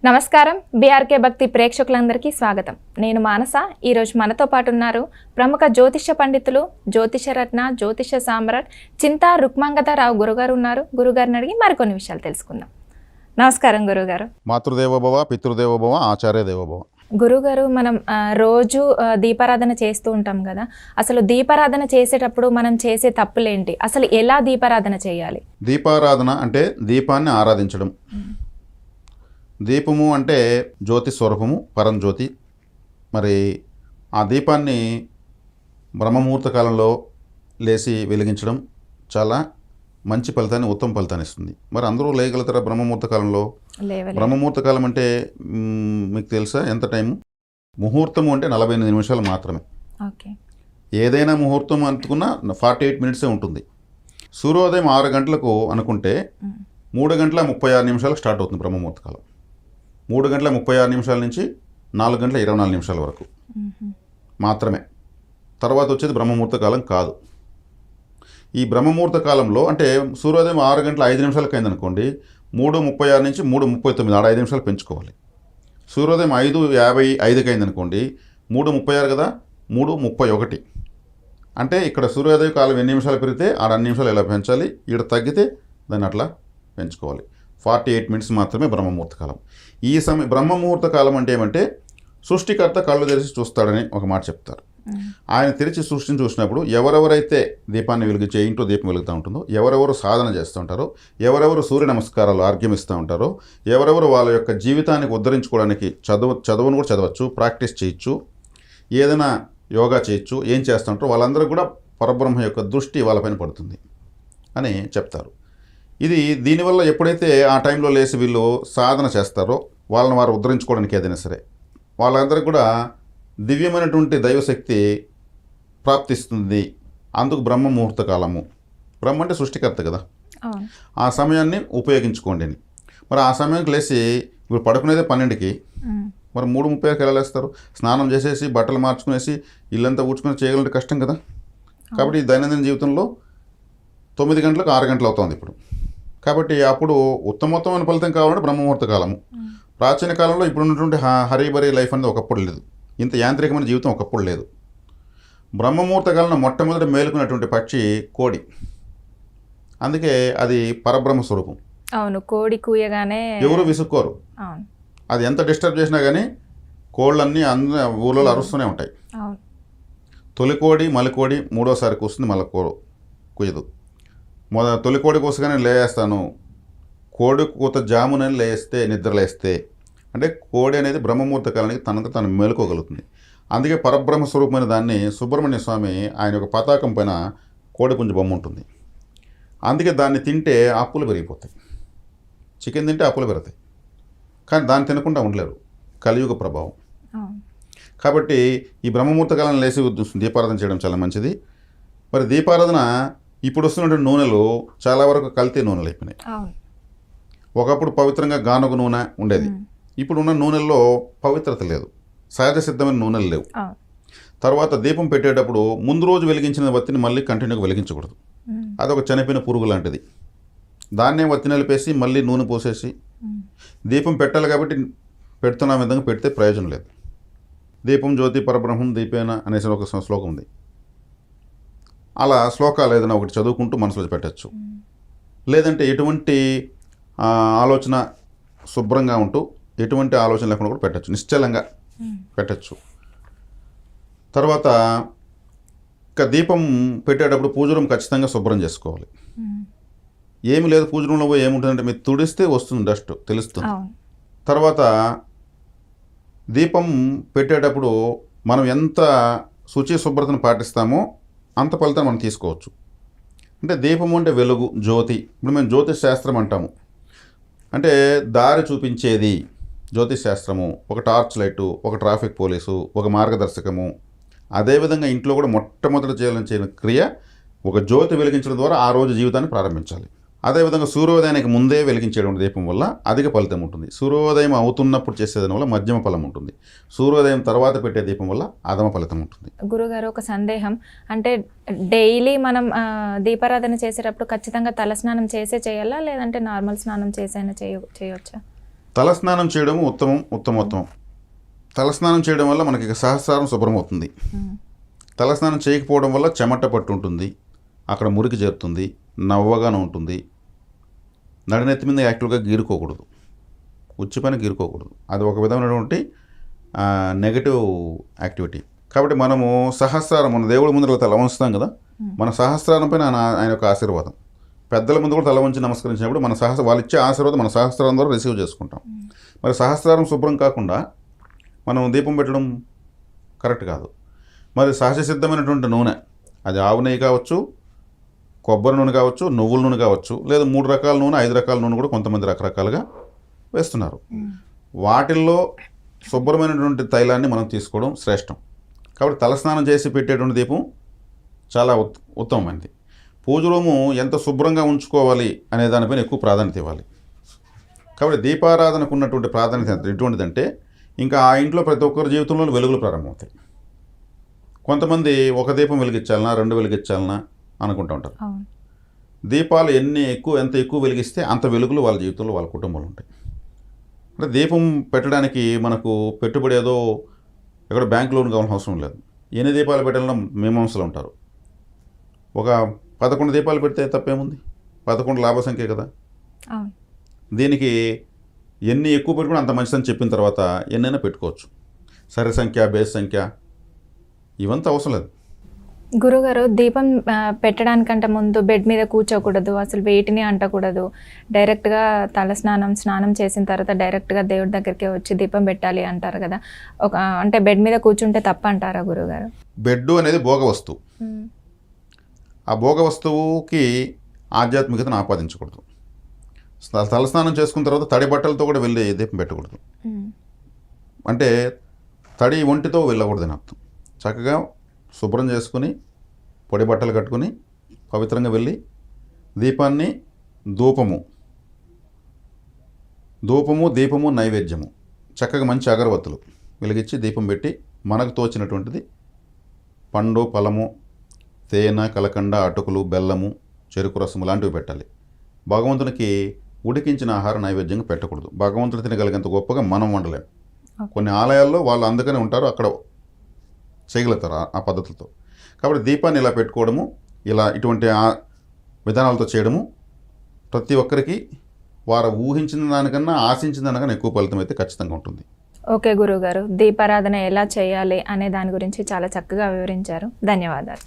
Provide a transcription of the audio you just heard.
నమస్కారం బీఆర్కే భక్తి ప్రేక్షకులందరికీ స్వాగతం. నేను మానస. ఈరోజు మనతో పాటు ఉన్నారు ప్రముఖ జ్యోతిష పండితులు, జ్యోతిష రత్న, జ్యోతిష సామ్రాట్ చింతా రుక్మాంగతారావు గురుగారు ఉన్నారు. గురుగారిని అడిగి మరికొన్ని విషయాలు తెలుసుకుందాం. నమస్కారం గురుగారు. మాతృదేవోభవ, పితృదేవోభవ, ఆచార్య దేవోభవ. గురుగారు, మనం రోజు దీపారాధన చేస్తూ ఉంటాం కదా, అసలు దీపారాధన చేసేటప్పుడు మనం చేసే తప్పులేంటి, అసలు ఎలా దీపారాధన చేయాలి? దీపారాధన అంటే దీపాన్ని ఆరాధించడం. దీపము అంటే జ్యోతి స్వరూపము, పరంజ్యోతి. మరి ఆ దీపాన్ని బ్రహ్మముహూర్త కాలంలో లేచి వెలిగించడం చాలా మంచి ఫలితాన్ని, ఉత్తమ ఫలితాన్ని ఇస్తుంది. మరి అందరూ లేయగలుగుతారా బ్రహ్మముహూర్త కాలంలో? బ్రహ్మముహూర్త కాలం అంటే మీకు తెలుసా ఎంత టైము? ముహూర్తము అంటే 48 నిమిషాలు మాత్రమే. ఏదైనా ముహూర్తం అనుకున్నా 48 మినిట్సే ఉంటుంది. సూర్యోదయం 6 గంటలకు అనుకుంటే 3 గంటల 36 నిమిషాలకు స్టార్ట్ అవుతుంది బ్రహ్మముహూర్త కాలం. 3 గంటల 36 నిమిషాల నుంచి 4 గంటల 24 నిమిషాల వరకు మాత్రమే. తర్వాత వచ్చేది బ్రహ్మముహూర్త కాలం కాదు. ఈ బ్రహ్మముహూర్త కాలంలో అంటే సూర్యోదయం 6 గంటల 5 నిమిషాలకు అయిందనుకోండి, 3:36 నుంచి 3:39 ఆడ 5 నిమిషాలు పెంచుకోవాలి. సూర్యోదయం 5:55కి అయిందనుకోండి, 3:36 కదా, 3:31. అంటే ఇక్కడ సూర్యోదయ కాలం ఎన్ని నిమిషాలు పెరిగితే ఆడ అన్ని నిమిషాలు ఎలా పెంచాలి, ఇక్కడ తగ్గితే దాన్ని అట్లా పెంచుకోవాలి. 48 మినిట్స్ మాత్రమే బ్రహ్మముహూర్త కాలం. ఈ సమయం బ్రహ్మముహూర్త కాలం అంటే ఏమంటే, సృష్టికర్త కళ్ళు తెరిచి చూస్తాడని ఒక మాట చెప్తారు. ఆయన తెరిచి సృష్టిని చూసినప్పుడు ఎవరెవరైతే దీపాన్ని వెలిగించే ఇంట్లో దీపం వెలుగుతూ ఉంటుందో, ఎవరెవరు సాధన చేస్తూ ఉంటారో, ఎవరెవరు సూర్య నమస్కారాలు ఆర్గ్యమిస్తూ ఉంటారో, ఎవరెవరు వాళ్ళ యొక్క జీవితానికి ఉద్ధరించుకోవడానికి చదువును కూడా చదవచ్చు, ప్రాక్టీస్ చేయొచ్చు, ఏదైనా యోగా చేయొచ్చు, ఏం చేస్తూ ఉంటారో వాళ్ళందరూ కూడా పరబ్రహ్మ యొక్క దృష్టి వాళ్ళపైన పడుతుంది అని చెప్తారు. ఇది దీనివల్ల ఎప్పుడైతే ఆ టైంలో లేచి వీళ్ళు సాధన చేస్తారో, వాళ్ళని వారు ఉద్ధరించుకోవడానికి ఏదైనా సరే వాళ్ళందరికీ కూడా దివ్యమైనటువంటి దైవశక్తి ప్రాప్తిస్తుంది. అందుకు బ్రహ్మ ముహూర్త కాలము. బ్రహ్మ అంటే సృష్టికర్త కదా, ఆ సమయాన్ని ఉపయోగించుకోండి అని. మరి ఆ సమయానికి లేచి ఇప్పుడు పడుకునేదే 12కి, మరి 3:30కి ఎలా లేస్తారు? స్నానం చేసేసి బట్టలు మార్చుకునేసి ఇల్లంతా ఊడ్చుకొని చేయగలంటే కష్టం కదా. కాబట్టి దైనందిన జీవితంలో 9 గంటలకు 6 గంటలు అవుతుంది ఇప్పుడు. కాబట్టి అప్పుడు ఉత్తమోత్తమైన ఫలితం కావాలంటే బ్రహ్మముహూర్త కాలము. ప్రాచీన కాలంలో ఇప్పుడు ఉన్నటువంటి హరీబరీ లైఫ్ అనేది ఒకప్పుడు లేదు, ఇంత యాంత్రికమైన జీవితం ఒకప్పుడు లేదు. బ్రహ్మముహూర్త కాలంలో మొట్టమొదటి మేలుకున్నటువంటి పక్షి కోడి. అందుకే అది పరబ్రహ్మ స్వరూపం. అవును, కోడి కూయగానే ఎవరు విసుక్కోరు. అది ఎంత డిస్టర్బ్ చేసినా కానీ కోళ్ళన్నీ ఊళ్ళో అరుస్తూనే ఉంటాయి. తొలికోడి మలికోడి మూడోసారి కూస్తుంది, మళ్ళీ కుయ్యదు. తొలికోడి కోసగానే లేస్తాను, కోడి కూత జామునని లేస్తే నిద్రలేస్తే, అంటే కోడి అనేది బ్రహ్మముహూర్త కాలానికి తనంత తను మేలుకోగలుగుతుంది. అందుకే పరబ్రహ్మ స్వరూపమైన దాన్ని సుబ్రహ్మణ్య స్వామి ఆయన యొక్క పతాకం పైన కోడి పుంజు బొమ్మ ఉంటుంది. అందుకే దాన్ని తింటే అప్పులు పెరిగిపోతాయి. చికెన్ తింటే అప్పులు పెరుగుతాయి, కానీ దాన్ని తినకుండా ఉండలేరు, కలియుగ ప్రభావం. కాబట్టి ఈ బ్రహ్మముహూర్త కాలం లేచి దీపారాధన చేయడం చాలా మంచిది. మరి దీపారాధన ఇప్పుడు వస్తున్నటువంటి నూనెలు చాలా వరకు కల్తీ నూనెలు అయిపోయినాయి. ఒకప్పుడు పవిత్రంగా గానుగ నూనె ఉండేది, ఇప్పుడు ఉన్న నూనెల్లో పవిత్రత లేదు, సహజ సిద్ధమైన నూనెలు లేవు. తర్వాత దీపం పెట్టేటప్పుడు ముందు రోజు వెలిగించిన వత్తిని మళ్ళీ కంటిన్యూగా వెలిగించకూడదు. అదొక చనిపోయిన పురుగు లాంటిది. దాన్నే వత్తి నలిపేసి మళ్ళీ నూనె పోసేసి దీపం పెట్టాలి కాబట్టి పెడుతున్న విధంగా పెడితే ప్రయోజనం లేదు. దీపం జ్యోతి పరబ్రహ్మం దీపేన అనేసి ఒక శ్లోకం ఉంది. అలా శ్లోకాలు ఏదైనా ఒకటి చదువుకుంటూ మనసులో పెట్టచ్చు. లేదంటే ఎటువంటి ఆలోచన శుభ్రంగా ఉంటూ ఎటువంటి ఆలోచన లేకుండా కూడా పెట్టచ్చు, నిశ్చలంగా పెట్టచ్చు. తర్వాత ఇక దీపం పెట్టేటప్పుడు పూజ రూమ్ ఖచ్చితంగా శుభ్రం చేసుకోవాలి. ఏమి లేదు పూజ రూమ్లో పోయి ఏముంటుందంటే మీరు తుడిస్తే వస్తుంది, డస్ట్ తెలుస్తుంది. తర్వాత దీపం పెట్టేటప్పుడు మనం ఎంత శుచి శుభ్రతను పాటిస్తామో అంత ఫలితం మనం తీసుకోవచ్చు. అంటే దీపము అంటే వెలుగు, జ్యోతి. ఇప్పుడు మేము జ్యోతిష్ శాస్త్రం అంటాము, అంటే దారి చూపించేది జ్యోతిష్ శాస్త్రము. ఒక టార్చ్ లైటు, ఒక ట్రాఫిక్ పోలీసు, ఒక మార్గదర్శకము. అదేవిధంగా ఇంట్లో కూడా మొట్టమొదటి చేయాలని క్రియ ఒక జ్యోతి వెలిగించడం ద్వారా ఆ రోజు జీవితాన్ని ప్రారంభించాలి. అదేవిధంగా సూర్యోదయానికి ముందే వెలిగించేటువంటి దీపం వల్ల అధిక ఫలితం ఉంటుంది. సూర్యోదయం అవుతున్నప్పుడు చేసేదాని వల్ల మధ్యమ ఫలం ఉంటుంది. సూర్యోదయం తర్వాత పెట్టే దీపం వల్ల అధమ ఫలితం ఉంటుంది. గురుగారు, ఒక సందేహం, అంటే డైలీ మనం దీపారాధన చేసేటప్పుడు ఖచ్చితంగా తలస్నానం చేయాలా, లేదంటే నార్మల్ స్నానం చేసైనా చేయవచ్చా? తలస్నానం చేయడం ఉత్తమోత్తమం. తలస్నానం చేయడం వల్ల మనకి సహస్రారం శుభ్రమవుతుంది. తలస్నానం చేయకపోవడం వల్ల చెమట పట్టు ఉంటుంది, అక్కడ మురికి చేరుతుంది, నవ్వగానే ఉంటుంది. నడినెత్తి మీద యాక్చువల్గా గీరుకోకూడదు, ఉచ్చిపైన గీరుకోకూడదు. అది ఒక విధమైనటువంటి నెగటివ్ యాక్టివిటీ. కాబట్టి మనము సహస్రారం, మన దేవుడి ముందు తల వంచుతాం కదా, మన సహస్రారం పైన ఆయన యొక్క ఆశీర్వాదం. పెద్దల ముందు కూడా తల వంచి నమస్కరించినప్పుడు మన వాళ్ళు ఇచ్చే ఆశీర్వాదం మన సహస్రారం ద్వారా రిసీవ్ చేసుకుంటాం. మరి సహస్రారం శుభ్రం కాకుండా మనం దీపం పెట్టడం కరెక్ట్ కాదు. మరి సహజ సిద్ధమైనటువంటి నూనె, అది ఆవు నెయ్యి కావచ్చు, కొబ్బరి నూనె కావచ్చు, నువ్వుల నూనె కావచ్చు, లేదా 3 రకాల నూనె, 5 రకాల నూనె కూడా కొంతమంది రకరకాలుగా వేస్తున్నారు. వాటిల్లో శుభ్రమైనటువంటి తైలాన్ని మనం తీసుకోవడం శ్రేష్టం. కాబట్టి తలస్నానం చేసి పెట్టేటువంటి దీపం చాలా ఉత్తమమైనది. పూజ రూము ఎంత శుభ్రంగా ఉంచుకోవాలి అనే దానిపైన ఎక్కువ ప్రాధాన్యత ఇవ్వాలి. కాబట్టి దీపారాధనకు ఉన్నటువంటి ప్రాధాన్యత ఎటువంటిదంటే, ఇంకా ఆ ఇంట్లో ప్రతి ఒక్కరి జీవితంలో వెలుగులు ప్రారంభమవుతాయి. కొంతమంది ఒక దీపం వెలిగించాలన్నా 2 వెలిగించాలన్నా అనుకుంటూ ఉంటారు. దీపాలు ఎంత ఎక్కువ వెలిగిస్తే అంత వెలుగులు వాళ్ళ జీవితంలో, వాళ్ళ కుటుంబంలో ఉంటాయి. అంటే దీపం పెట్టడానికి మనకు పెట్టుబడి ఏదో ఎక్కడ బ్యాంక్ లోన్ కావాల్సిన అవసరం లేదు. ఎన్ని దీపాలు పెట్టాలన్నా మీమాంసలు ఉంటారు. ఒక 11 దీపాలు పెడితే తప్పేముంది? 11 లాభ సంఖ్య కదా. దీనికి ఎన్ని ఎక్కువ పెట్టుకుని అంత మంచిదని చెప్పిన తర్వాత ఎన్నైనా పెట్టుకోవచ్చు. సరి సంఖ్య, బేస్ సంఖ్య ఇవంతా అవసరం లేదు. గురుగారు, దీపం పెట్టడానికంటే ముందు బెడ్ మీద కూర్చోకూడదు, అసలు వేటిని అంటకూడదు, డైరెక్ట్గా స్నానం చేసిన తర్వాత డైరెక్ట్గా దేవుడి దగ్గరికి వచ్చి దీపం పెట్టాలి అంటారు కదా. అంటే బెడ్ మీద కూర్చుంటే తప్ప అంటారా గురుగారు? బెడ్ అనేది భోగ వస్తువు. ఆ భోగ వస్తువుకి ఆధ్యాత్మికతను ఆపాదించకూడదు. తలస్నానం చేసుకున్న తర్వాత తడి బట్టలతో కూడా వెళ్ళి దీపం పెట్టకూడదు. అంటే తడి ఒంటితో వెళ్ళకూడదని అర్థం. చక్కగా శుభ్రం చేసుకుని పొడి బట్టలు కట్టుకుని పవిత్రంగా వెళ్ళి దీపాన్ని ధూపము దీపము నైవేద్యము చక్కగా మంచి అగరవత్తులు వెలిగించి దీపం పెట్టి మనకు తోచినటువంటిది పండు, ఫలము, తేనె, కలకండ, అటుకులు, బెల్లము, చెరుకు రసము లాంటివి పెట్టాలి. భగవంతునికి ఉడికించిన ఆహారం నైవేద్యంగా పెట్టకూడదు. భగవంతుడు తినగలిగేంత గొప్పగా మనం వండలేము. కొన్ని ఆలయాల్లో వాళ్ళు అందుకనే ఉంటారు, అక్కడ చేయగలుగుతారు ఆ పద్ధతులతో. కాబట్టి దీపాన్ని ఇలా పెట్టుకోవడము, ఇటువంటి విధానాలతో చేయడము ప్రతి ఒక్కరికి వారు ఊహించిన దానికన్నా ఆశించిన దానికన్నా ఎక్కువ ఫలితం అయితే ఖచ్చితంగా ఉంటుంది. ఓకే గురుగారు, దీపారాధన ఎలా చేయాలి అనే దాని గురించి చాలా చక్కగా వివరించారు. ధన్యవాదాలు.